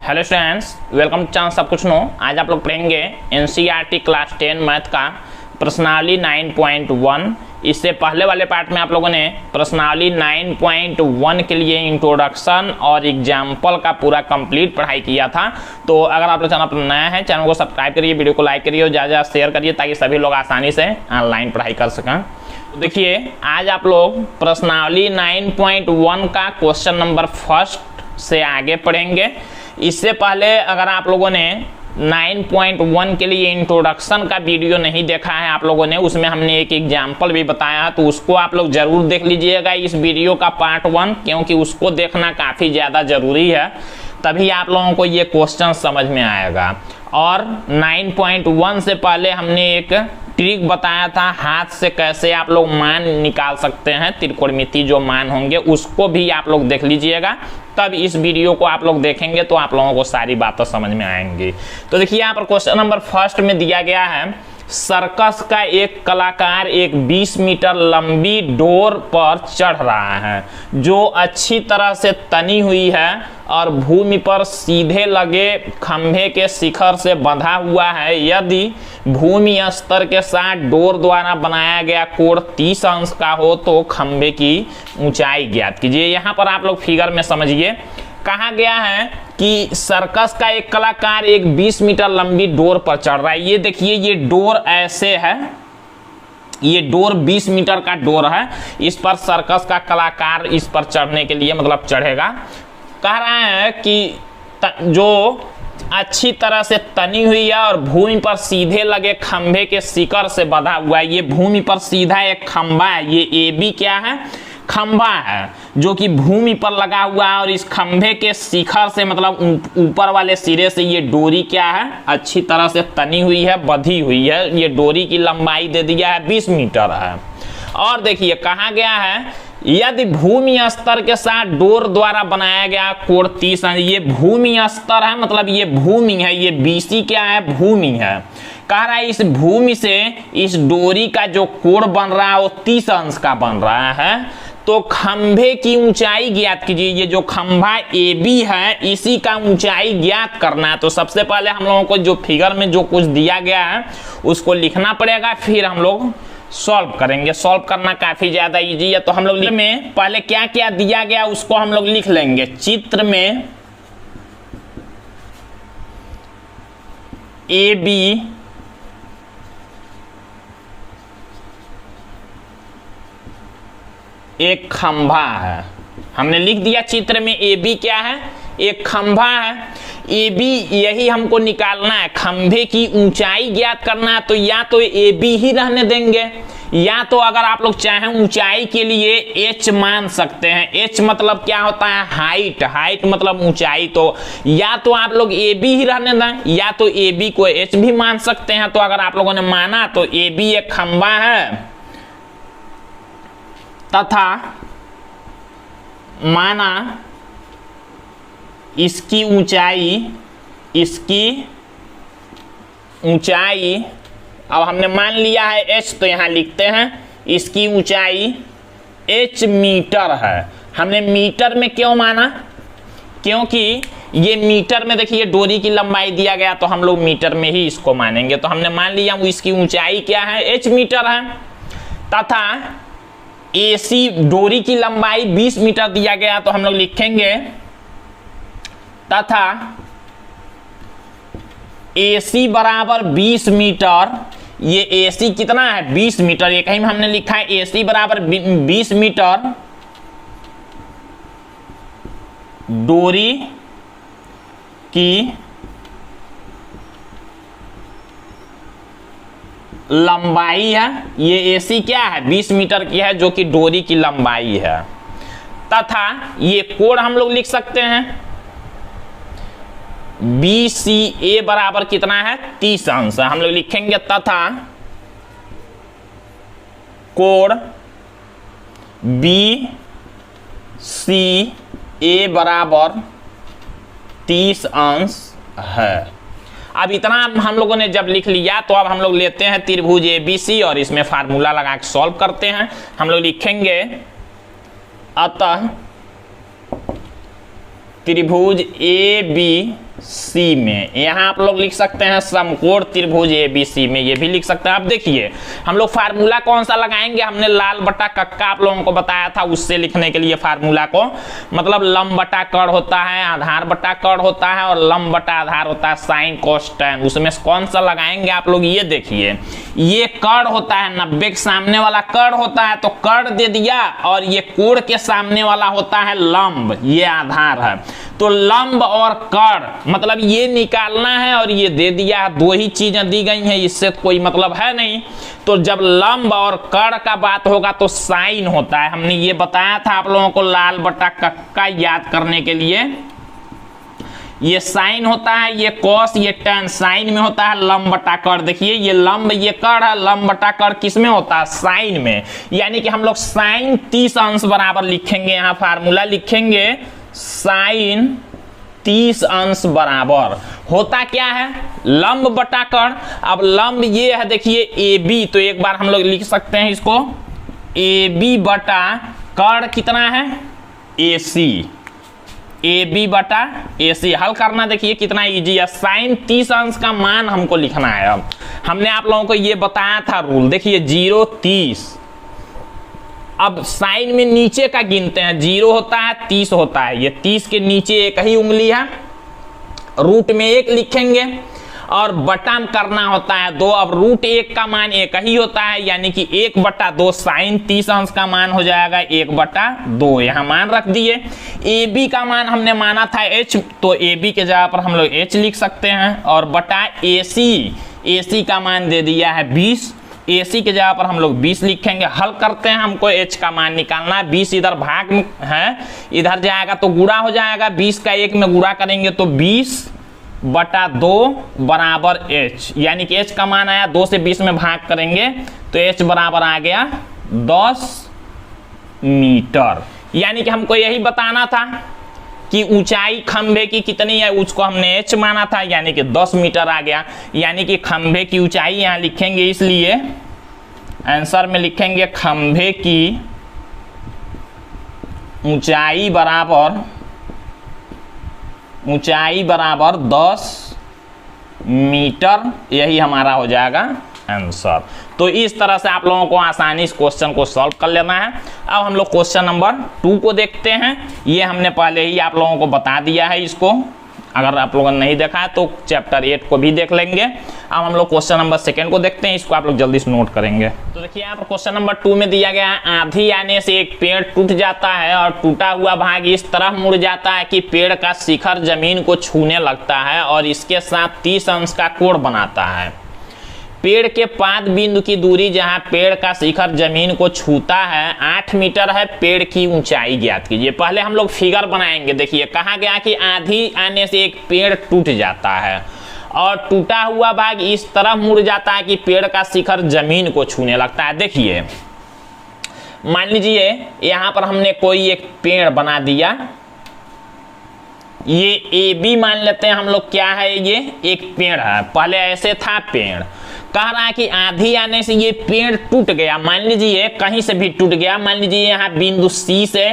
Hello students, welcome to chance सब कुछ no. आज आप लोग पढ़ेंगे एनसीईआरटी क्लास 10 मैथ का प्रश्नावली 9.1। इससे पहले वाले पार्ट में आप लोगों ने प्रश्नावली 9.1 के लिए इंट्रोडक्शन और एग्जाम्पल का पूरा कंप्लीट पढ़ाई किया था। तो अगर आप लोग चैनल पर नया है, चैनल को सब्सक्राइब करिए, वीडियो को लाइक करिए और ज़्यादा शेयर करिए ताकि सभी लोग आसानी से ऑनलाइन पढ़ाई कर सकें। तो देखिए, आज आप लोग प्रश्नावली 9.1 का क्वेश्चन नंबर फर्स्ट से आगे पढ़ेंगे। इससे पहले अगर आप लोगों ने 9.1 के लिए इंट्रोडक्शन का वीडियो नहीं देखा है आप लोगों ने, उसमें हमने एक एग्जाम्पल भी बताया है, तो उसको आप लोग जरूर देख लीजिएगा इस वीडियो का पार्ट 1, क्योंकि उसको देखना काफ़ी ज़्यादा ज़रूरी है, तभी आप लोगों को ये क्वेश्चन समझ में आएगा। और 9.1 से पहले हमने एक ट्रिक बताया था, हाथ से कैसे आप लोग मान निकाल सकते हैं, त्रिकोणमिति जो मान होंगे उसको भी आप लोग देख लीजिएगा। तब इस वीडियो को आप लोग देखेंगे तो आप लोगों को सारी बातें समझ में आएंगी। तो देखिए, यहाँ पर क्वेश्चन नंबर फर्स्ट में दिया गया है, सर्कस का एक कलाकार एक 20 मीटर लंबी डोर पर चढ़ रहा है जो अच्छी तरह से तनी हुई है और भूमि पर सीधे लगे खंभे के शिखर से बंधा हुआ है। यदि भूमि स्तर के साथ डोर द्वारा बनाया गया कोण 30 अंश का हो तो खंभे की ऊंचाई ज्ञात कीजिए। यहाँ पर आप लोग फिगर में समझिए, कहा गया है कि सर्कस का एक कलाकार एक 20 मीटर लंबी डोर पर चढ़ रहा है। ये देखिए, ये डोर ऐसे है, ये डोर 20 मीटर का डोर है, इस पर सर्कस का कलाकार इस पर चढ़ने के लिए मतलब चढ़ेगा। कह रहा है कि जो अच्छी तरह से तनी हुई है और भूमि पर सीधे लगे खंभे के शिखर से बंधा हुआ है। ये भूमि पर सीधा एक खंभा है, ये AB क्या है, खंभा है जो कि भूमि पर लगा हुआ है, और इस खंभे के शिखर से मतलब ऊपर वाले सिरे से ये डोरी क्या है, अच्छी तरह से तनी हुई है, बंधी हुई है। ये डोरी की लंबाई दे दिया है 20 मीटर है। और देखिए, कहा गया है यदि भूमि स्तर के साथ डोर द्वारा बनाया गया कोण 30 अंश, ये भूमि स्तर है मतलब ये भूमि है, ये BC क्या है, भूमि है। कह रहा है इस भूमि से इस डोरी का जो कोण बन रहा है वो 30 अंश का बन रहा है, तो खंभे की ऊंचाई ज्ञात कीजिए। ये जो खंभा AB है इसी का ऊंचाई ज्ञात करना है। तो सबसे पहले हम लोगों को जो फिगर में जो कुछ दिया गया है उसको लिखना पड़ेगा, फिर हम लोग सॉल्व करेंगे। सॉल्व करना काफी ज्यादा इजी है। तो हम लोग में पहले क्या क्या दिया गया उसको हम लोग लिख लेंगे। चित्र में AB एक खंभा है, हमने लिख दिया। चित्र में AB क्या है, एक खंभा है। AB यही हमको निकालना है, खंभे की ऊंचाई ज्ञात करना है। तो या तो AB ही रहने देंगे, या तो अगर आप लोग चाहें ऊंचाई के लिए H मान सकते हैं। H मतलब क्या होता है, हाइट, हाइट मतलब ऊंचाई। तो या तो आप लोग AB ही रहने दें, या तो AB को H भी मान सकते हैं। तो अगर आप लोगों ने माना तो AB एक खंभा है तथा माना इसकी ऊंचाई, अब हमने मान लिया है H, तो यहां लिखते हैं इसकी ऊंचाई H मीटर है। हमने मीटर में क्यों माना, क्योंकि ये मीटर में देखिए डोरी की लंबाई दिया गया, तो हम लोग मीटर में ही इसको मानेंगे। तो हमने मान लिया इसकी ऊंचाई क्या है, H मीटर है, तथा AC डोरी की लंबाई 20 मीटर दिया गया, तो हम लोग लिखेंगे तथा AC बराबर 20 मीटर। ये AC कितना है, 20 मीटर, ये कहीं हमने लिखा है AC बराबर 20 मीटर डोरी की लंबाई है। ये AC क्या है, 20 मीटर की है जो कि डोरी की लंबाई है, तथा ये कोण हम लोग लिख सकते हैं BCA बराबर कितना है, 30 अंश। हम लोग लिखेंगे तथा कोण BCA बराबर 30 अंश है। अब इतना हम लोगों ने जब लिख लिया तो अब हम लोग लेते हैं त्रिभुज ABC और इसमें फार्मूला लगा के सॉल्व करते हैं। हम लोग लिखेंगे अतः त्रिभुज AB सी में। यहाँ आप लोग लिख सकते हैं समकोण त्रिभुज ABC में, ये भी लिख सकते हैं। अब देखिए हम लोग फार्मूला कौन सा लगाएंगे, हमने लाल बटा कक्का आप लोगों को बताया था, उससे लिखने के लिए फार्मूला को, मतलब लंब बटा कर्ण होता है, आधार बटा कर्ण होता है और लंब बटा आधार होता है साइन कोस टैन। उसमें कौन सा लगाएंगे आप लोग, ये देखिए ये कर्ण होता है, 90 के सामने वाला कर्ण होता है तो कर्ण दे दिया, और ये कोण के सामने वाला होता है लंब, ये आधार है। तो लंब और कर्ण मतलब ये निकालना है और ये दे दिया, दो ही चीजें दी गई हैं, इससे कोई मतलब है नहीं। तो जब लंब और कर्ण का बात होगा तो साइन होता है, हमने ये बताया था आप लोगों को लाल बटा कक्का याद करने के लिए। ये साइन होता है, ये कॉस, ये टैन, साइन में होता है लंब बटा कर्ण। देखिए ये लंब ये कर्ण है, लंब बटा कर्ण किस में होता है, साइन में। यानी कि हम लोग साइन 30 अंश बराबर लिखेंगे, यहाँ फार्मूला लिखेंगे साइन 30 अंश बराबर होता क्या है, लंब बटा कर्ण। अब लंब ये है देखिए AB, तो एक बार हम लोग लिख सकते हैं इसको AB बटा कर्ण कितना है AC, AB बटा AC। हल करना देखिए कितना इजी है, साइन 30 अंश का मान हमको लिखना है। अब हमने आप लोगों को ये बताया था रूल, देखिए 0 30, अब साइन में नीचे का गिनते हैं, 0 होता है 30 होता है, ये 30 के नीचे एक ही उंगली है, रूट में 1 लिखेंगे और बटा करना होता है 2। अब रूट 1 का मान 1 ही होता है, यानी कि 1 बटा 2, साइन 30 अंश का मान हो जाएगा 1 बटा 2, यहाँ मान रख दिए। AB का मान हमने माना था H, तो AB के जगह पर हम लोग H लिख सकते हैं, और बटा AC का मान दे दिया है 20, AC के जगह पर हम लोग 20 लिखेंगे। हल करते हैं, हमको H का मान निकालना है। 20 इधर भाग में है, इधर जाएगा तो गुणा हो जाएगा, 20 का 1 में गुणा करेंगे तो 20 बटा 2 बराबर H, यानी कि H का मान आया 2 से 20 में भाग करेंगे तो H बराबर आ गया 10 मीटर। यानी कि हमको यही बताना था कि ऊंचाई खंभे की कितनी है, उसको हमने H माना था, यानी कि 10 मीटर आ गया। यानी कि खंभे की ऊंचाई यहां लिखेंगे, इसलिए आंसर में लिखेंगे खंभे की ऊंचाई बराबर 10 मीटर, यही हमारा हो जाएगा आंसर। तो इस तरह से आप लोगों को आसानी इस क्वेश्चन को सॉल्व कर लेना है। अब हम लोग क्वेश्चन नंबर 2 को देखते हैं। ये हमने पहले ही आप लोगों को बता दिया है, इसको अगर आप लोगों ने नहीं देखा है तो चैप्टर 8 को भी देख लेंगे। अब हम लोग क्वेश्चन नंबर 2 को देखते हैं, इसको आप लोग जल्दी से नोट करेंगे। तो देखिए यहाँ पर क्वेश्चन नंबर 2 में दिया गया है, आंधी आने से एक पेड़ टूट जाता है और टूटा हुआ भाग इस तरह मुड़ जाता है कि पेड़ का शिखर जमीन को छूने लगता है और इसके साथ 30 अंश का कोण बनाता है। पेड़ के पाद बिंदु की दूरी जहां पेड़ का शिखर जमीन को छूता है 8 मीटर है, पेड़ की ऊंचाई ज्ञात कीजिए। पहले हम लोग फिगर बनाएंगे। देखिए कहा गया कि आंधी आने से एक पेड़ टूट जाता है और टूटा हुआ भाग इस तरह मुड़ जाता है कि पेड़ का शिखर जमीन को छूने लगता है। देखिए मान लीजिए यहां पर हमने कोई एक पेड़ बना दिया, ये AB मान लेते हैं हम लोग, क्या है ये एक पेड़ है, पहले ऐसे था पेड़। कह रहा है कि आंधी आने से ये पेड़ टूट गया, मान लीजिए कहीं से भी टूट गया, मान लीजिए यहाँ बिंदु C से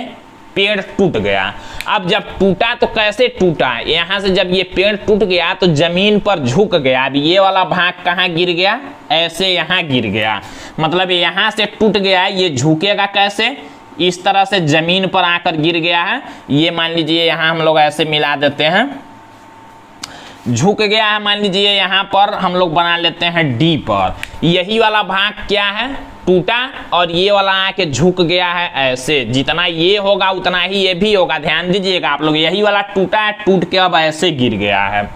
पेड़ टूट गया। अब जब टूटा तो कैसे टूटा, यहाँ से जब ये पेड़ टूट गया तो जमीन पर झुक गया। अब ये वाला भाग कहाँ गिर गया, ऐसे यहाँ गिर गया, मतलब यहाँ से टूट गया, ये झुकेगा कैसे, इस तरह से जमीन पर आकर गिर गया है। ये मान लीजिए यहाँ हम लोग ऐसे मिला देते हैं, झुक गया है, मान लीजिए यहाँ पर हम लोग बना लेते हैं D पर। यही वाला भाग क्या है, टूटा, और ये वाला आके झुक गया है ऐसे, जितना ये होगा उतना ही ये भी होगा। ध्यान दीजिएगा आप लोग, यही वाला टूटा है, टूट के अब ऐसे गिर गया है।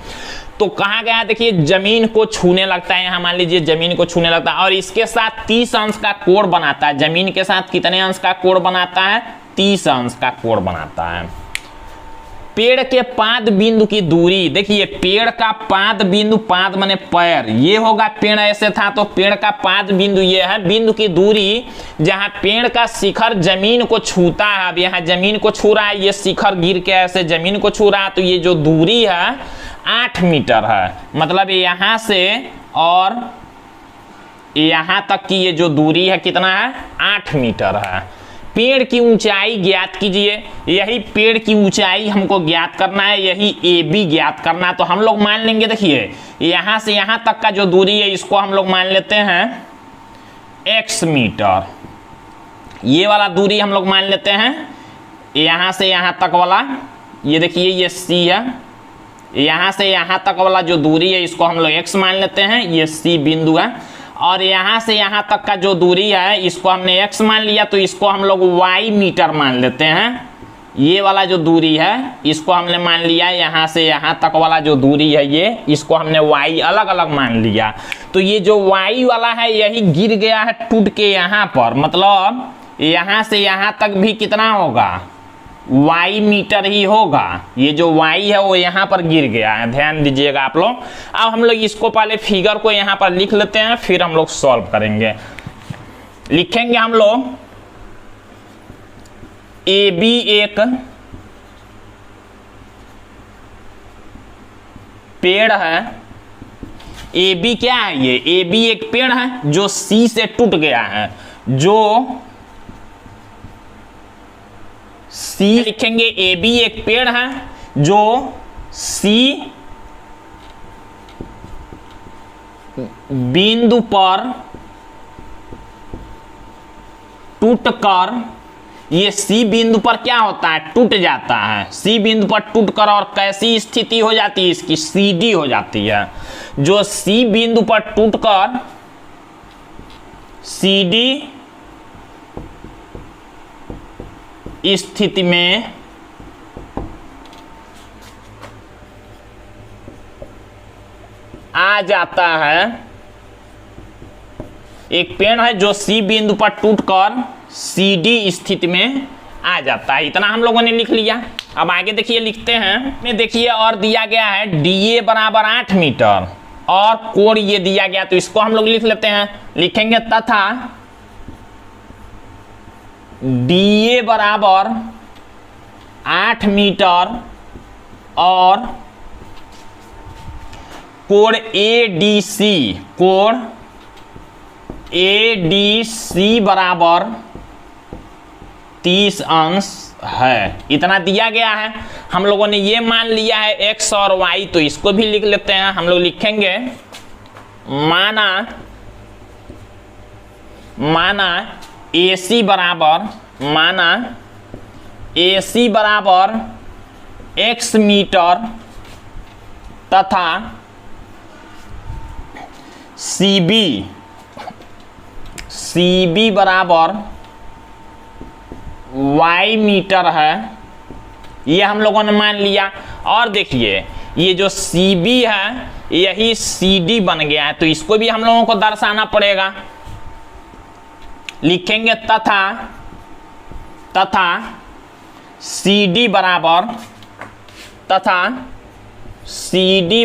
तो कहा गया देखिए जमीन को छूने लगता है, यहाँ मान लीजिए जमीन को छूने लगता है और इसके साथ 30 अंश का कोण बनाता है। जमीन के साथ कितने अंश का कोण बनाता है, 30 अंश का कोण बनाता है। पेड़ के पाद बिंदु की दूरी, देखिए पेड़ का पाद बिंदु, पाद माने पैर, ये होगा, पेड़ ऐसे था तो पेड़ का पाद बिंदु ये है, बिंदु की दूरी जहां पेड़ का शिखर जमीन को छूता है। अब यहाँ जमीन को छू रहा है, ये शिखर गिर के ऐसे जमीन को छू रहा है, तो ये जो दूरी है 8 मीटर है, मतलब यहाँ से और यहाँ तक की ये जो दूरी है कितना है, 8 मीटर है। पेड़ की ऊंचाई ज्ञात कीजिए। यही पेड़ की ऊंचाई हमको ज्ञात करना है, यही ए बी ज्ञात करना है। तो हम लोग मान लेंगे, देखिए यहां से यहां तक का जो दूरी है इसको हम लोग मान लेते हैं x मीटर। ये वाला दूरी हम लोग मान लेते हैं यहां से यहां तक वाला, ये देखिए ये c है, यहां से यहां तक वाला जो दूरी है इसको हम लोग x मान लेते हैं, ये c बिंदु है। और यहां से यहां तक का जो दूरी है इसको हमने x मान लिया, तो इसको हम लोग y मीटर मान लेते हैं। ये वाला जो दूरी है इसको हमने मान लिया, यहां से यहां तक वाला जो दूरी है ये, इसको हमने y अलग अलग मान लिया। तो ये जो y वाला है यही गिर गया है टूट के यहाँ पर, मतलब यहां से यहां तक भी कितना होगा, y मीटर ही होगा। ये जो y है वो यहाँ पर गिर गया है, ध्यान दीजिएगा आप लोग। अब हम लोग इसको पहले फिगर को यहाँ पर लिख लेते हैं, फिर हम लोग सॉल्व करेंगे। लिखेंगे हम लोग ए बी एक पेड़ है, ए बी क्या है, ये ए बी एक पेड़ है जो सी से टूट गया है, जो सी लिखेंगे ए बी एक पेड़ है जो सी बिंदु पर टूटकर, ये सी बिंदु पर क्या होता है, टूट जाता है। सी बिंदु पर टूटकर और कैसी स्थिति हो जाती है इसकी, सी डी हो जाती है। जो सी बिंदु पर टूटकर सी डी स्थिति में आ जाता है, एक पेड़ है जो सी बिंदु पर टूटकर सी डी स्थिति में आ जाता है। इतना हम लोगों ने लिख लिया। अब आगे देखिए लिखते हैं, देखिए और दिया गया है डीए बराबर 8 मीटर और कोण ये दिया गया, तो इसको हम लोग लिख लेते हैं। लिखेंगे तथा डीए बराबर 8 मीटर और कोण एडीसी, कोण एडीसी बराबर 30 अंश है। इतना दिया गया है। हम लोगों ने ये मान लिया है x और y, तो इसको भी लिख लेते हैं। हम लोग लिखेंगे माना AC बराबर x मीटर तथा CB बराबर y मीटर है, ये हम लोगों ने मान लिया। और देखिए ये जो CB है यही CD बन गया है, तो इसको भी हम लोगों को दर्शाना पड़ेगा। लिखेंगे तथा CD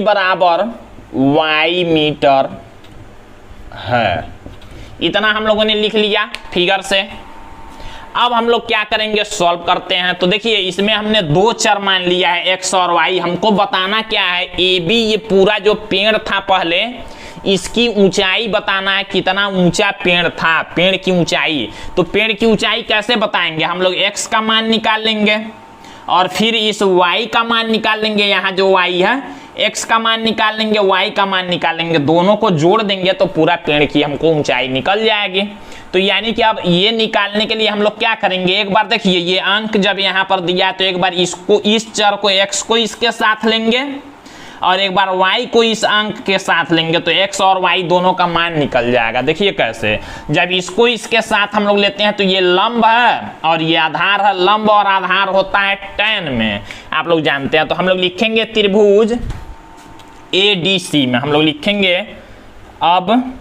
बराबर y मीटर है। इतना हम लोगों ने लिख लिया फिगर से। अब हम लोग क्या करेंगे, सॉल्व करते हैं। तो देखिए इसमें हमने दो चर मान लिया है x और y। हमको बताना क्या है, ए बी ये पूरा जो पेड़ था पहले, इसकी ऊंचाई बताना है, कितना ऊंचा पेड़ था, पेड़ की ऊंचाई। तो पेड़ की ऊंचाई कैसे बताएंगे, हम लोग x का मान निकाल लेंगे और फिर इस y का मान निकाल लेंगे। यहाँ जो y है x का मान निकाल लेंगे, y का मान निकाल लेंगे, दोनों को जोड़ देंगे तो पूरा पेड़ की हमको ऊंचाई निकल जाएगी। तो यानी कि अब ये निकालने के लिए हम लोग क्या करेंगे, एक बार देखिए ये अंक जब यहाँ पर दिया है तो एक बार इसको, इस चर को x को इसके साथ लेंगे और एक बार y को इस अंक के साथ लेंगे, तो x और y दोनों का मान निकल जाएगा। देखिए कैसे, जब इसको इसके साथ हम लोग लेते हैं तो ये लंब है और ये आधार है। लंब और आधार होता है tan में, आप लोग जानते हैं। तो हम लोग लिखेंगे त्रिभुज ADC में, हम लोग लिखेंगे अब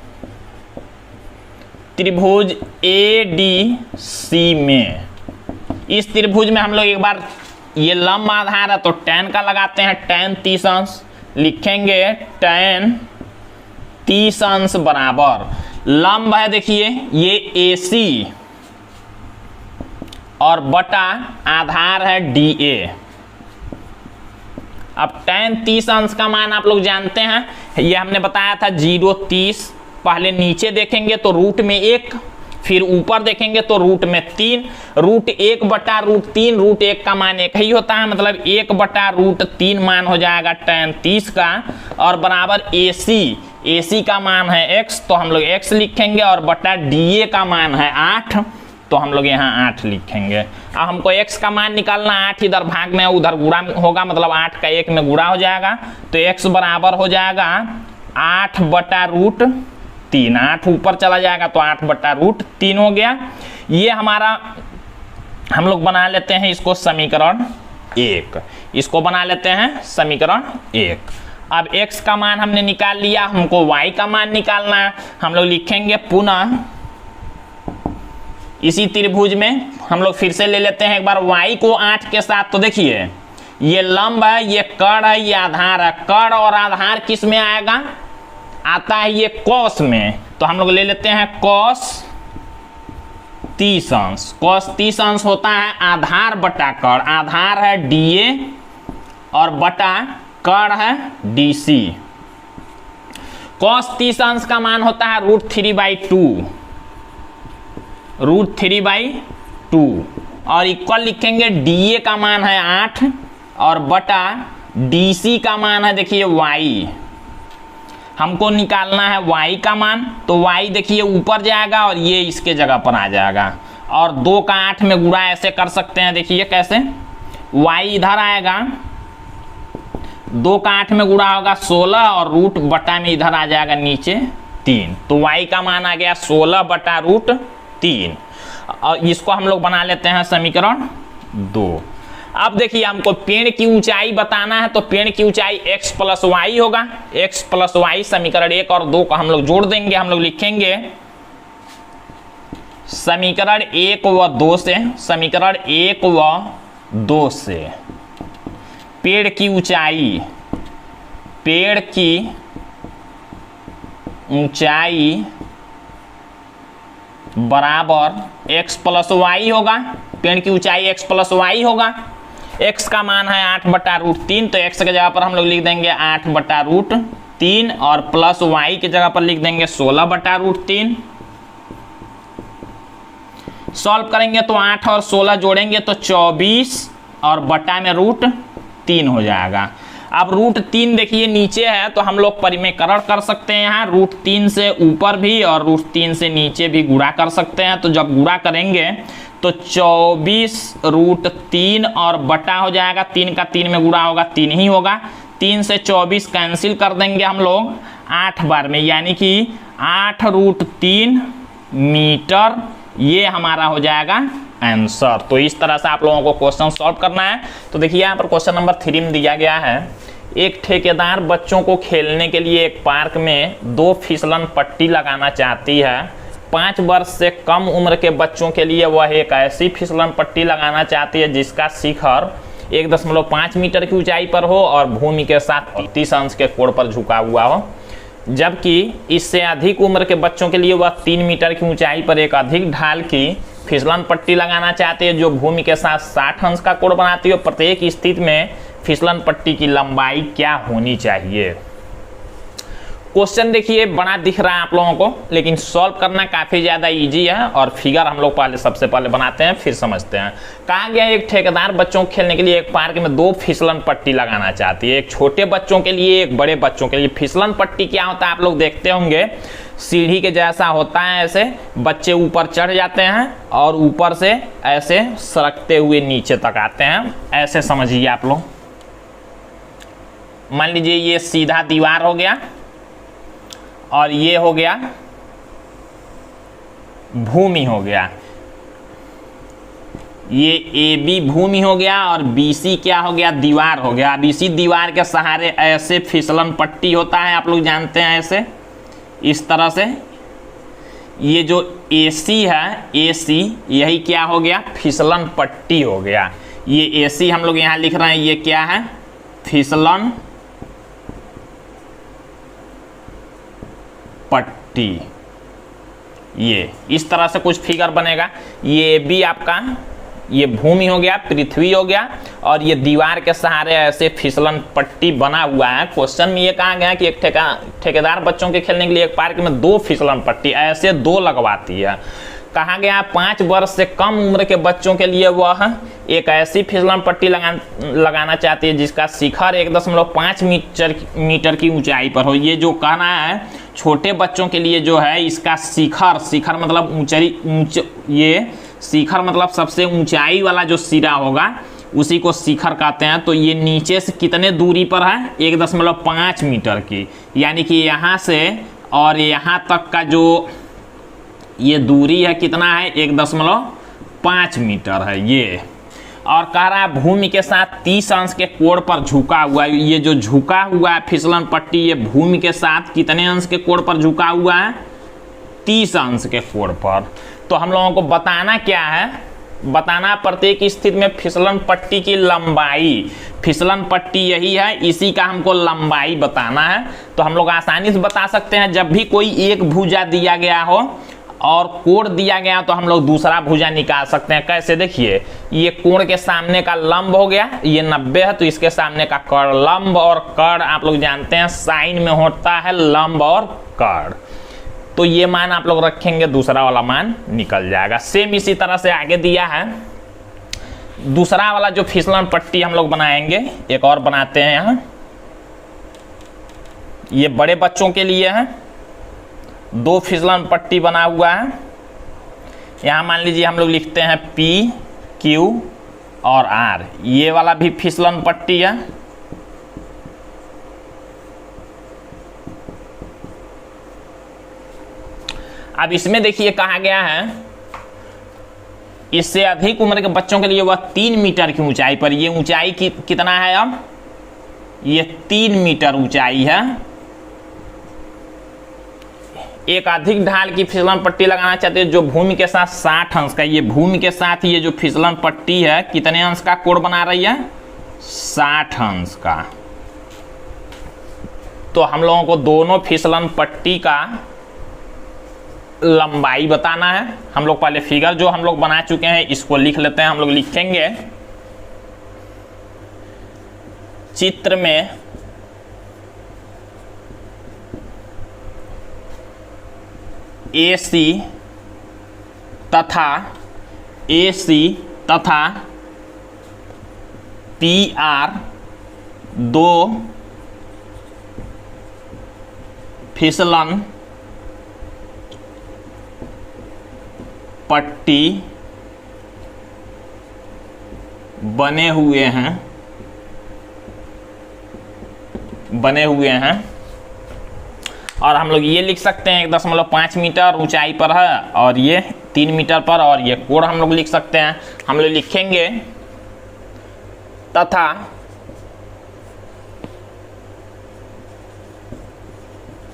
त्रिभुज ADC में। इस त्रिभुज में हम लोग एक बार, ये लंब आधार है तो tan का लगाते हैं, tan 30 अंश। लिखेंगे tan 30 अंश बराबर लंब है, देखिए ये AC और बटा आधार है DA। अब tan 30 अंश का मान आप लोग जानते हैं, ये हमने बताया था 0 30। पहले नीचे देखेंगे तो रूट में 1 फिर ऊपर देखेंगे तो रूट में 3, रूट 1 बटा रूट 3, रूट 1 का मान 1 ही होता है, मतलब 1 बटा रूट 3 मान हो जाएगा tan 30 का, और बराबर AC का मान है x, तो हम लोग x लिखेंगे, और बटा DA का मान है 8, तो हम लोग यहाँ 8 लिखेंगे। अब हमको x का मान निकालना, 8 इधर भाग में उधर गुणा होगा, मतलब 8 का 1 में गुणा हो जाएगा, तो x बराबर हो जाएगा 8 बटा रूट 3, 8 ऊपर चला जाएगा तो 8 बटा रूट 3 हो गया। ये हमारा हम लोग बना लेते हैं इसको समीकरण 1, इसको बना लेते हैं समीकरण 1। अब x का मान हमने निकाल लिया, हमको y का मान निकालना है। हम लोग लिखेंगे पुनः इसी त्रिभुज में हम लोग फिर से ले लेते हैं एक बार y को 8 के साथ। तो देखिए ये लंब है, ये कर्ण है, ये आधार है। कर्ण और आधार किस में आएगा, आता है ये कॉस में, तो हम लोग ले लेते हैं कॉस 30 अंश। कॉस 30 अंश होता है आधार बटा कर्ण, आधार है DA और बटा कर्ण है DC। कॉस 30 अंश का मान होता है √3/2, √3/2, और इक्वल लिखेंगे DA का मान है 8 और बटा DC का मान है देखिए y। हमको निकालना है y का मान, तो y देखिए ऊपर जाएगा और ये इसके जगह पर आ जाएगा, और 2 का 8 में गुणा ऐसे कर सकते हैं। देखिए कैसे, y इधर आएगा, 2 का 8 में गुणा होगा 16, और रूट बटा में इधर आ जाएगा नीचे 3, तो y का मान आ गया 16 बटा √3, और इसको हम लोग बना लेते हैं समीकरण 2। अब देखिए हमको पेड़ की ऊंचाई बताना है, तो पेड़ की ऊंचाई x + y होगा, x + y समीकरण 1 और 2 को हम लोग जोड़ देंगे। हम लोग लिखेंगे समीकरण 1 व 2 से, समीकरण 1 व 2 से पेड़ की ऊंचाई बराबर x + y होगा। पेड़ की ऊंचाई x + y होगा। x का मान है 8 बटा √3, तो x की जगह पर हम लोग लिख देंगे 8 बटा √3, और प्लस y की जगह पर लिख देंगे 16 बटा √3। सॉल्व करेंगे तो 8 और 16 जोड़ेंगे तो 24, और बटा में √3 हो जाएगा। अब √3 देखिए नीचे है, तो हम लोग परिमेयकरण कर सकते हैं यहाँ, √3 से ऊपर भी और √3 से नीचे भी गुणा कर सकते हैं। तो जब गुणा करेंगे तो 24 √3 और बटा हो जाएगा, 3 का 3 में गुणा होगा 3 ही होगा, 3 से 24 कैंसिल कर देंगे हम लोग 8 बार में, यानी कि 8 √3 मीटर, ये हमारा हो जाएगा आंसर। तो इस तरह से आप लोगों को क्वेश्चन सॉल्व करना है। तो देखिए यहाँ पर क्वेश्चन नंबर 3 में दिया गया है, एक ठेकेदार बच्चों को खेलने के लिए एक पार्क में 2 फिसलन पट्टी लगाना चाहती है। 5 वर्ष से कम उम्र के बच्चों के लिए वह एक ऐसी फिसलन पट्टी लगाना चाहती है जिसका शिखर 1.5 मीटर की ऊंचाई पर हो और भूमि के साथ 30 अंश के कोण पर झुका हुआ हो, जबकि इससे अधिक उम्र के बच्चों के लिए वह 3 मीटर की ऊंचाई पर एक अधिक ढाल की फिसलन पट्टी लगाना चाहते हैं जो भूमि के साथ 60 अंश का कोण बनाती है। प्रत्येक स्थिति में फिसलन पट्टी की लंबाई क्या होनी चाहिए। क्वेश्चन देखिए बड़ा दिख रहा है आप लोगों को, लेकिन सॉल्व करना काफी ज्यादा इजी है, और फिगर हम लोग सबसे पहले बनाते हैं फिर समझते हैं। कहा गया एक ठेकेदार बच्चों को खेलने के लिए एक पार्क में 2 फिसलन पट्टी लगाना चाहती है, एक छोटे बच्चों के लिए एक बड़े बच्चों के लिए। फिसलन पट्टी क्या होता है आप लोग देखते होंगे, सीढ़ी के जैसा होता है, ऐसे बच्चे ऊपर चढ़ जाते हैं और ऊपर से ऐसे सरकते हुए नीचे तक आते हैं, ऐसे समझिए आप लोग। मान लीजिए ये सीधा दीवार हो गया और ये हो गया भूमि हो गया, ये AB भूमि हो गया और BC क्या हो गया, दीवार हो गया। अब इसी दीवार के सहारे ऐसे फिसलन पट्टी होता है, आप लोग जानते हैं, ऐसे इस तरह से। ये जो AC है, AC यही क्या हो गया, फिसलन पट्टी हो गया। ये AC हम लोग यहाँ लिख रहे हैं, ये क्या है, फिसलन पट्टी। ये इस तरह से कुछ फिगर बनेगा। ये भी आपका ये भूमि हो गया, पृथ्वी हो गया, और ये दीवार के सहारे ऐसे फिसलन पट्टी बना हुआ है। क्वेश्चन में ये कहा गया कि एक ठेकेदार बच्चों के खेलने के लिए एक पार्क में 2 फिसलन पट्टी ऐसे 2 लगवाती है। कहा गया 5 वर्ष से कम उम्र के बच्चों के लिए वह एक ऐसी फिसलन पट्टी लगाना चाहती है जिसका शिखर 1.5 मीटर की ऊंचाई पर हो। ये जो कहना है छोटे बच्चों के लिए जो है इसका शिखर मतलब ये शिखर मतलब सबसे ऊंचाई वाला जो सिरा होगा उसी को शिखर कहते हैं। तो ये नीचे से कितने दूरी पर है 1.5 मीटर की, यानी कि यहाँ से और यहाँ तक का जो ये दूरी है कितना है 1.5 मीटर है ये। और कह रहा है भूमि के साथ 30 अंश के कोण पर झुका हुआ है। ये जो झुका हुआ है फिसलन पट्टी ये भूमि के साथ कितने अंश के कोण पर झुका हुआ है 30 अंश के कोण पर। तो हम लोगों को बताना क्या है, बताना प्रत्येक स्थिति में फिसलन पट्टी की लंबाई। फिसलन पट्टी यही है, इसी का हमको लंबाई बताना है। तो हम लोग आसानी से बता सकते हैं जब भी कोई एक भुजा दिया गया हो और कोण दिया गया तो हम लोग दूसरा भुजा निकाल सकते हैं। कैसे, देखिए ये कोण के सामने का लंब हो गया, ये 90 है तो इसके सामने का कर्ण। लंब और कर्ण आप लोग जानते हैं साइन में होता है लंब और कर्ण। तो ये मान आप लोग रखेंगे, दूसरा वाला मान निकल जाएगा। सेम इसी तरह से आगे दिया है दूसरा वाला जो फिसलन पट्टी हम लोग बनाएंगे, एक और बनाते हैं यहाँ। ये बड़े बच्चों के लिए है, 2 फिसलन पट्टी बना हुआ है। यहाँ मान लीजिए हम लोग लिखते हैं P, Q और R। ये वाला भी फिसलन पट्टी है। अब इसमें देखिए कहा गया है इससे अधिक उम्र के बच्चों के लिए वह 3 मीटर की ऊंचाई पर, ये ऊंचाई कितना है अब, ये 3 मीटर ऊंचाई है। एक अधिक ढाल की फिसलन पट्टी लगाना चाहते हैं जो भूमि के साथ 60 अंश का, ये भूमि के साथ ये जो फिसलन पट्टी है कितने अंश का कोण बना रही है 60 अंश का। तो हम लोगों को दोनों फिसलन पट्टी का लंबाई बताना है। हम लोग पहले फिगर जो हम लोग बना चुके हैं इसको लिख लेते हैं। हम लोग लिखेंगे चित्र में AC तथा PR 2 फिसलन पट्टी बने हुए हैं और हम लोग ये लिख सकते हैं 1.5 मीटर ऊंचाई पर है और ये 3 मीटर पर, और ये कोण हम लोग लिख सकते हैं। हम लोग लिखेंगे तथा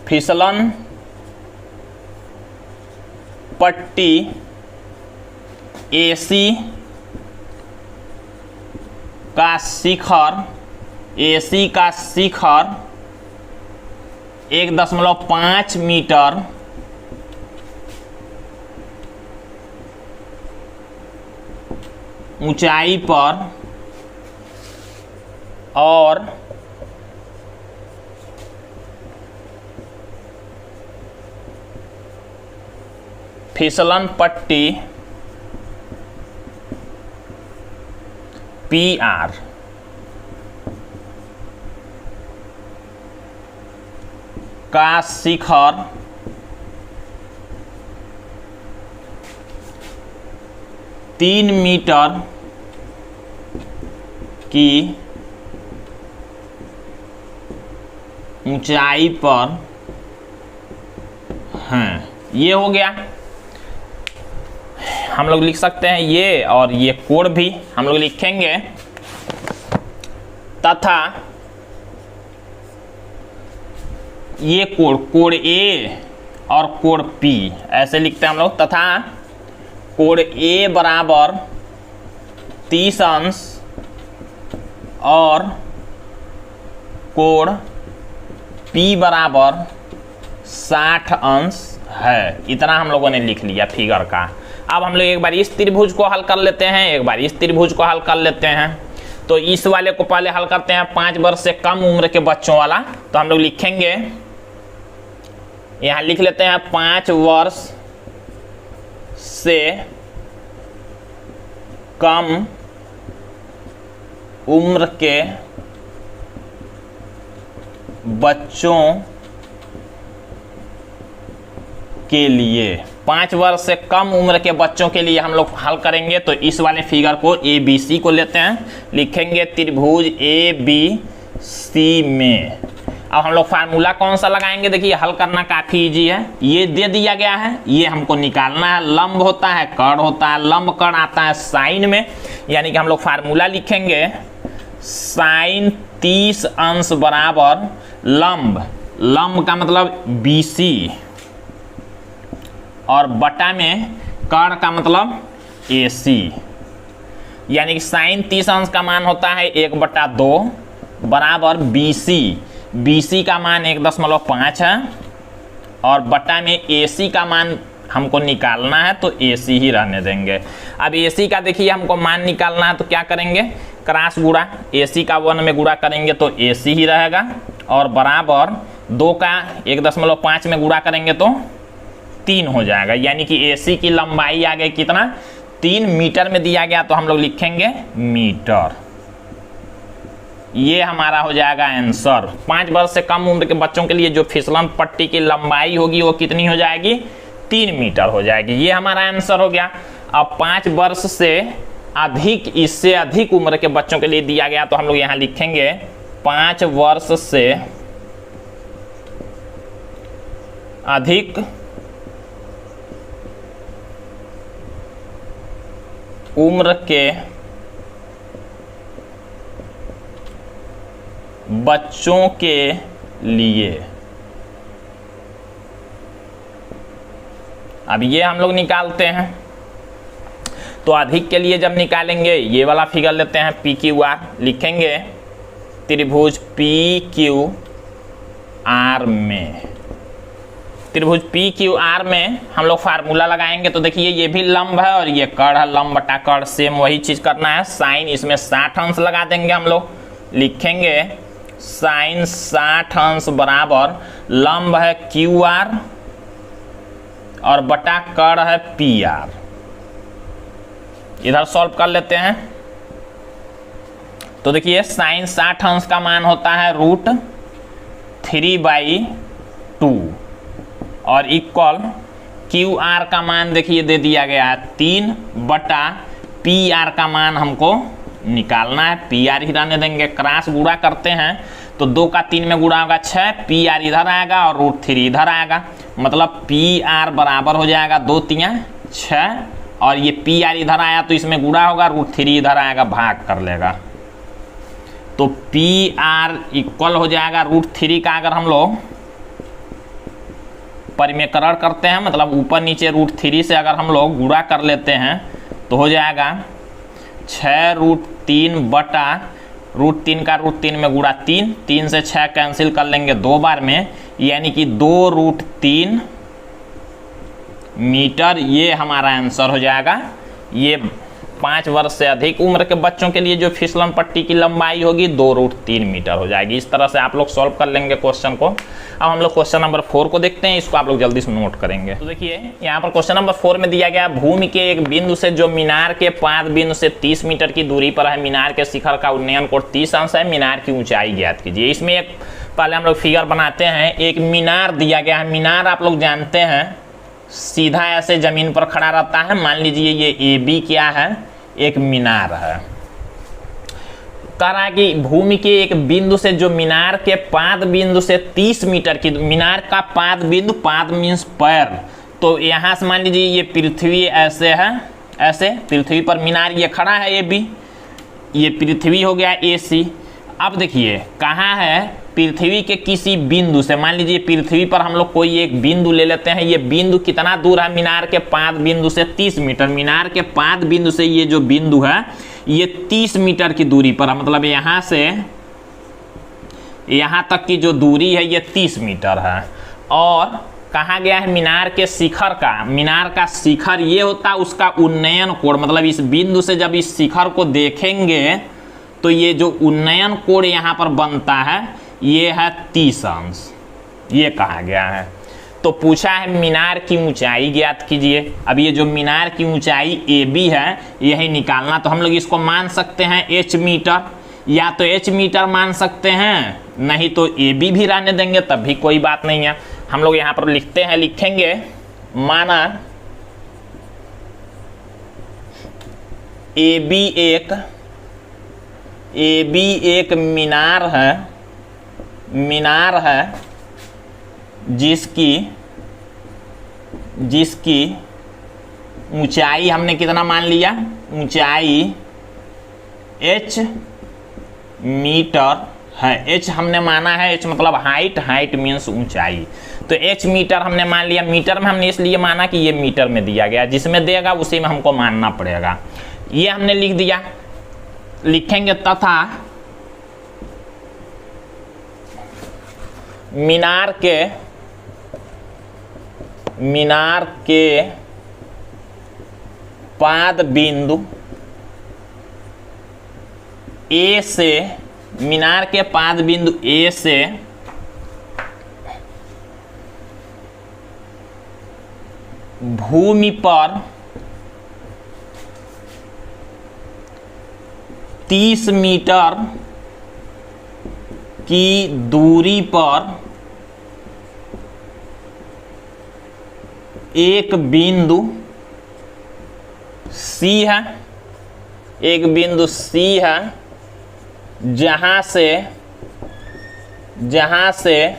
फिसलन पट्टी AC का शिखर 1.5 मीटर ऊंचाई पर और फिसलन पट्टी PR का शिखर 3 मीटर की ऊंचाई पर हैं। ये हो गया। हम लोग लिख सकते हैं ये, और ये कोण भी हम लोग लिखेंगे तथा ये कोण A और कोण P ऐसे लिखते हैं हम लोग। तथा कोण A बराबर 30 अंश और कोण P बराबर 60 अंश है। इतना हम लोगों ने लिख लिया फिगर का। अब हम लोग एक बार इस त्रिभुज को हल कर लेते हैं, एक बार इस त्रिभुज को हल कर लेते हैं। तो इस वाले को पहले हल करते हैं 5 वर्ष से कम उम्र के बच्चों वाला। तो हम लोग लिखेंगे, यहाँ लिख लेते हैं 5 वर्ष से कम उम्र के बच्चों के लिए, 5 वर्ष से कम उम्र के बच्चों के लिए हम लोग हल करेंगे। तो इस वाले फिगर को ABC को लेते हैं, लिखेंगे त्रिभुज ABC में। अब हम लोग फार्मूला कौन सा लगाएंगे, देखिए हल करना काफी इजी है। ये दे दिया गया है, ये हमको निकालना है। लंब होता है, कर्ण होता है, लंब कर्ण आता है साइन में, यानी कि हम लोग फार्मूला लिखेंगे साइन 30 अंश बराबर लंब, लंब का मतलब BC, और बटा में कर्ण का मतलब AC, यानी कि साइन 30 अंश का मान होता है 1/2 बराबर BC, BC का मान 1.5 है, और बटा में AC का मान हमको निकालना है, तो AC ही रहने देंगे। अब AC का देखिए हमको मान निकालना है, तो क्या करेंगे, क्रॉस गुणा, AC का 1 में गुणा करेंगे तो AC ही रहेगा, और बराबर 2 का 1.5 में गुणा करेंगे तो 3 हो जाएगा, यानी कि AC की लंबाई आ गई कितना, 3 मीटर में दिया गया, तो हम लोग लिखेंगे मीटर। ये हमारा हो जाएगा आंसर। 5 वर्ष से कम उम्र के बच्चों के लिए जो फिसलन पट्टी की लंबाई होगी वो कितनी हो जाएगी, 3 मीटर हो जाएगी। ये हमारा आंसर हो गया। अब 5 वर्ष से अधिक, इससे अधिक उम्र के बच्चों के लिए दिया गया, तो हम लोग यहाँ लिखेंगे 5 वर्ष से अधिक उम्र के बच्चों के लिए। अब ये हम लोग निकालते हैं, तो अधिक के लिए जब निकालेंगे ये वाला फिगर लेते हैं PQR, लिखेंगे त्रिभुज PQR में, त्रिभुज PQR में हम लोग फार्मूला लगाएंगे। तो देखिए ये भी लंब है और ये कर्ण है, लंब बटा कर्ण, सेम वही चीज करना है। साइन इसमें 60 अंश लगा देंगे हम लोग, लिखेंगे साइन 60 अंश बराबर लंब है QR और बटा कर्ण है PR। इधर सॉल्व कर लेते हैं, तो देखिए साइन 60 अंश का मान होता है √3/2 और इक्वल QR का मान देखिए दे दिया गया है 3 बटा PR का मान हमको निकालना है, PR ही रहने देंगे। क्रॉस गुणा करते हैं तो 2 का 3 में गुणा होगा 6, PR इधर आएगा और √3 इधर आएगा, मतलब PR बराबर हो जाएगा 2 3 6, और ये PR इधर आया तो इसमें गुणा होगा, √3 इधर आएगा, भाग कर लेगा, तो PR इक्वल हो जाएगा √3 का। अगर हम लोग परिमेयकरण करते हैं, मतलब ऊपर नीचे √3 से अगर हम लोग गुणा कर लेते हैं तो हो जाएगा 6√3 बटा √3 का √3 में गुणा 3, 3 से 6 कैंसिल कर लेंगे 2 बार में, यानी कि 2√3 मीटर। ये हमारा आंसर हो जाएगा। ये 5 वर्ष से अधिक उम्र के बच्चों के लिए जो फिसलन पट्टी की लंबाई होगी 2√3 मीटर हो जाएगी। इस तरह से आप लोग सॉल्व कर लेंगे क्वेश्चन को। अब हम लोग क्वेश्चन नंबर 4 को देखते हैं, इसको आप लोग जल्दी से नोट करेंगे। तो देखिए यहाँ पर क्वेश्चन नंबर 4 में दिया गया भूमि के एक बिंदु से जो मीनार के पाद बिंदु से 30 मीटर की दूरी पर है, मीनार के शिखर का उन्नयन कोण 30 अंश है, मीनार की ऊंचाई ज्ञात कीजिए। इसमें एक पहले हम लोग फिगर बनाते हैं। एक मीनार दिया गया है, मीनार आप लोग जानते हैं सीधा ऐसे जमीन पर खड़ा रहता है। मान लीजिए ये AB क्या है, एक मीनार है। कह रहा है कि भूमि के एक बिंदु से जो मीनार के पाद बिंदु से 30 मीटर की, मीनार का पाद बिंदु, पाद मीन्स पैर, तो यहाँ से मान लीजिए ये पृथ्वी ऐसे है, ऐसे पृथ्वी पर मीनार ये खड़ा है AB, ये पृथ्वी हो गया AC। अब देखिए कहाँ है, पृथ्वी के किसी बिंदु से, मान लीजिए पृथ्वी पर हम लोग कोई एक बिंदु ले लेते हैं। ये बिंदु कितना दूर है, मीनार के पाद बिंदु से 30 मीटर। मीनार के पाद बिंदु से ये जो बिंदु है ये 30 मीटर की दूरी पर है, मतलब यहाँ से यहाँ तक की जो दूरी है ये 30 मीटर है। और कहा गया है मीनार के शिखर का, मीनार का शिखर ये होता है उसका उन्नयन कोण, मतलब इस बिंदु से जब इस शिखर को देखेंगे तो ये जो उन्नयन कोण यहाँ पर बनता है ये है 30 अंश, ये कहा गया है। तो तो पूछा है मीनार की ऊंचाई ज्ञात कीजिए। अब ये जो मीनार की ऊंचाई AB है यही निकालना, तो हम लोग इसको मान सकते हैं h मीटर, या तो h मीटर मान सकते हैं, नहीं तो AB भी रहने देंगे तब भी कोई बात नहीं है। हम लोग यहाँ पर लिखते हैं, लिखेंगे माना AB एक मीनार है जिसकी ऊंचाई हमने कितना मान लिया, ऊंचाई h मीटर है। h हमने माना है, h मतलब हाइट मीन्स ऊंचाई, तो h मीटर हमने मान लिया। मीटर में हमने इसलिए माना कि ये मीटर में दिया गया, जिसमें देगा उसी में हमको मानना पड़ेगा। ये हमने लिख दिया। लिखेंगे तथा मीनार के पाद बिंदु A से, मीनार के पाद बिंदु A से भूमि पर 30 मीटर की दूरी पर एक बिंदु C है, एक बिंदु C है, जहां से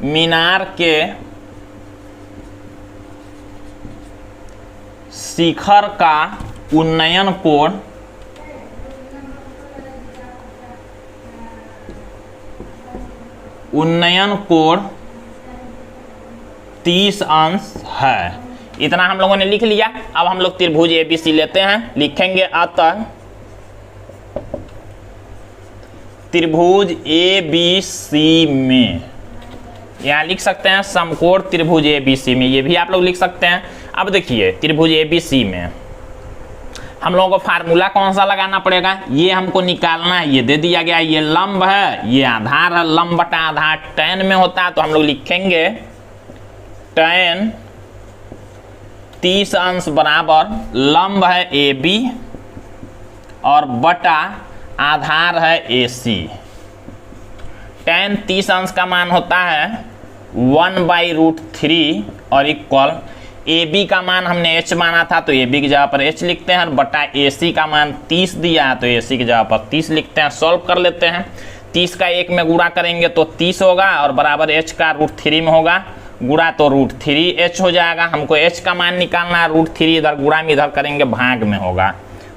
मीनार के शिखर का उन्नयन कोण उन्नयन कोण 30 अंश है। इतना हम लोगों ने लिख लिया। अब हम लोग त्रिभुज ABC लेते हैं, लिखेंगे अतः त्रिभुज ABC में, यहाँ लिख सकते हैं समकोण त्रिभुज ABC में, ये भी आप लोग लिख सकते हैं। अब देखिए त्रिभुज ABC में हम लोगों को फार्मूला कौन सा लगाना पड़ेगा, ये हमको निकालना है। ये दे दिया गया, ये लंब है, ये आधार है, लंब बटा आधार tan में होता है, तो हम लोग लिखेंगे tan 30 अंश बराबर लंब है AB और बटा आधार है AC। tan 30 अंश का मान होता है 1/√3 और इक्वल AB का मान हमने h माना था तो AB की जगह पर h लिखते हैं, और बटा AC का मान 30 दिया है तो AC की जगह पर 30 लिखते हैं। सॉल्व कर लेते हैं। 30 का 1 में गुणा करेंगे तो 30 होगा, और बराबर h का √3 में होगा, गुणा तो √3h हो जाएगा। हमको h का मान निकालना है, √3 इधर गुणा में इधर करेंगे भाग में होगा,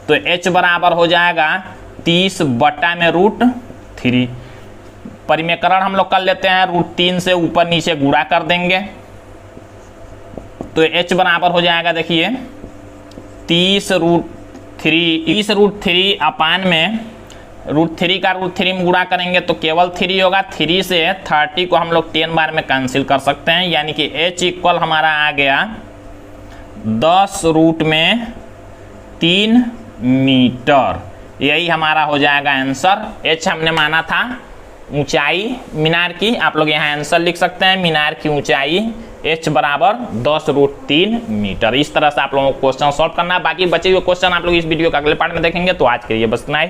तो h बराबर हो जाएगा 30 बटा में √3। परिमेकरण हम लोग कर लेते हैं, √3 से ऊपर नीचे गुणा कर देंगे तो h बराबर हो जाएगा, देखिए 30√3 अपान में √3 का √3 में गुणा करेंगे तो केवल 3 होगा। 3 से 30 को हम लोग 10 बार में कैंसिल कर सकते हैं, यानी कि h इक्वल हमारा आ गया 10√3 मीटर। यही हमारा हो जाएगा आंसर। h हमने माना था ऊंचाई मीनार की, आप लोग यहाँ आंसर लिख सकते हैं, मीनार की ऊंचाई h बराबर 10√3 मीटर। इस तरह से आप लोगों को क्वेश्चन सॉल्व करना है। बाकी बचे हुए क्वेश्चन आप लोग इस वीडियो के अगले पार्ट में देखेंगे। तो आज के लिए बस इतना ही।